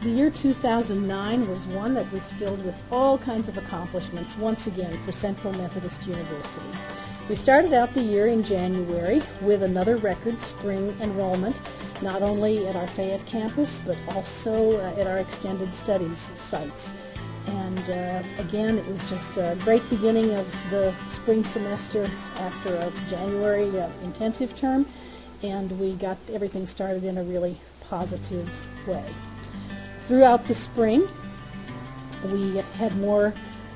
The year 2009 was one that was filled with all kinds of accomplishments once again for Central Methodist University. We started out the year in January with another record spring enrollment, not only at our Fayette campus, but also at our extended studies sites. And again, it was just a great beginning of the spring semester after a January intensive term, and we got everything started in a really positive way. Throughout the spring, we had more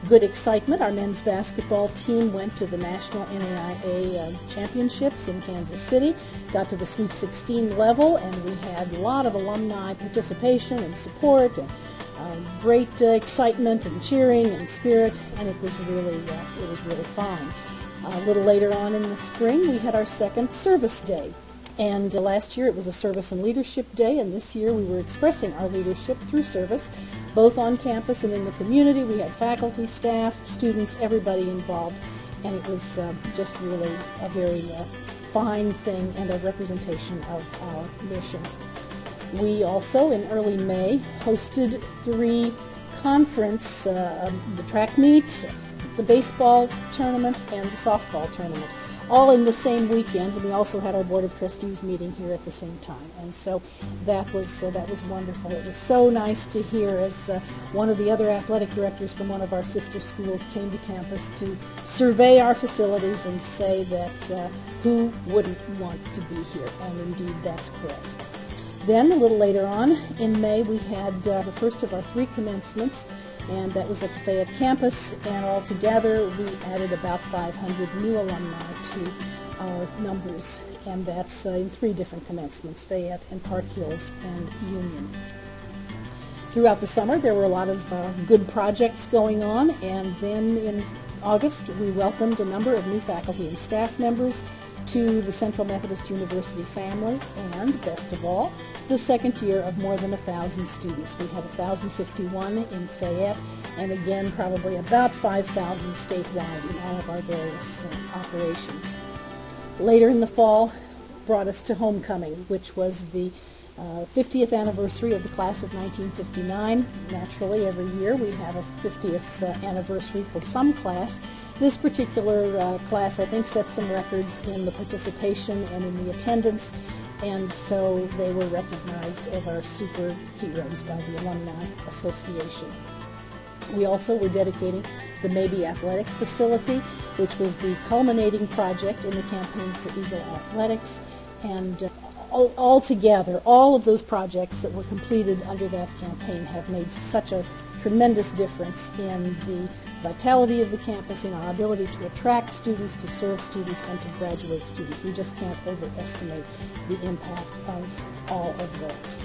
good excitement. Our men's basketball team went to the National NAIA Championships in Kansas City, got to the Sweet 16 level, and we had a lot of alumni participation and support, and great excitement and cheering and spirit, and it was really fine. A little later on in the spring, we had our second service day. And last year it was a service and leadership day, and this year we were expressing our leadership through service, both on campus and in the community. We had faculty, staff, students, everybody involved, and it was just really a very fine thing and a representation of our mission. We also, in early May, hosted 3 conferences, the track meet, the baseball tournament, and the softball tournament, all in the same weekend, and we also had our Board of Trustees meeting here at the same time. And so that was wonderful. It was so nice to hear as one of the other athletic directors from one of our sister schools came to campus to survey our facilities and say that who wouldn't want to be here, and indeed that's correct. Then, a little later on in May, we had the first of our 3 commencements, and that was at the Fayette campus, and altogether we added about 500 new alumni to our numbers, and that's in 3 different commencements, Fayette and Park Hills and Union. Throughout the summer, there were a lot of good projects going on, and then in August, we welcomed a number of new faculty and staff members to the Central Methodist University family, and best of all, the second year of more than 1,000 students. We had 1,051 in Fayette, and again, probably about 5,000 statewide in all of our various operations. Later in the fall brought us to homecoming, which was the 50th anniversary of the class of 1959. Naturally, every year we have a 50th anniversary for some class. This particular class, I think, set some records in the participation and in the attendance, and so they were recognized as our superheroes by the Alumni Association. We also were dedicating the Maybe Athletic Facility, which was the culminating project in the campaign for Eagle Athletics, and altogether, all of those projects that were completed under that campaign have made such a tremendous difference in the vitality of the campus, in our ability to attract students, to serve students, and to graduate students. We just can't overestimate the impact of all of those.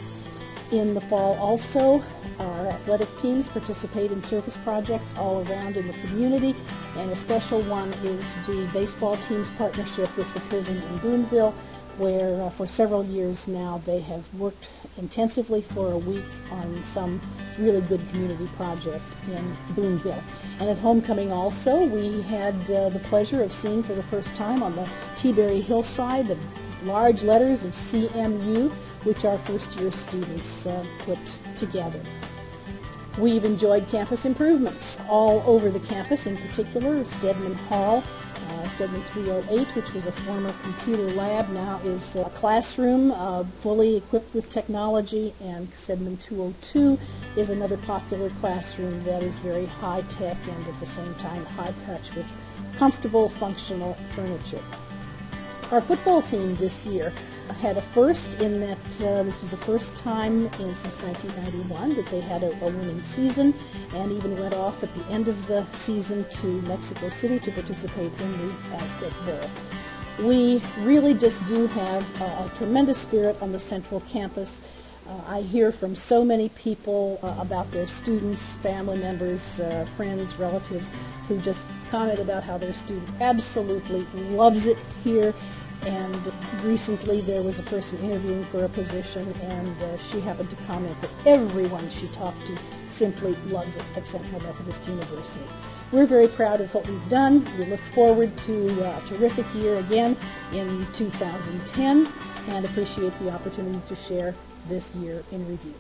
In the fall also, our athletic teams participate in service projects all around in the community, and a special one is the baseball team's partnership with the prison in Boonville, where for several years now they have worked intensively for a week on some really good community project in Boonville. And at homecoming also, we had the pleasure of seeing for the first time on the T-Berry hillside the large letters of CMU, which our first-year students put together. We've enjoyed campus improvements all over the campus, in particular Stedman Hall. Stedman 308, which was a former computer lab, now is a classroom fully equipped with technology, and Stedman 202 is another popular classroom that is very high-tech and at the same time high-touch with comfortable, functional furniture. Our football team this year had a first in that this was the first time since 1991 that they had a winning season, and even went off at the end of the season to Mexico City to participate in the Aztec Bowl. We really just do have a tremendous spirit on the Central campus. I hear from so many people about their students, family members, friends, relatives, who just comment about how their student absolutely loves it here. And recently there was a person interviewing for a position, and she happened to comment that everyone she talked to simply loves it at Central Methodist University. We're very proud of what we've done. We look forward to a terrific year again in 2010 and appreciate the opportunity to share this year in review.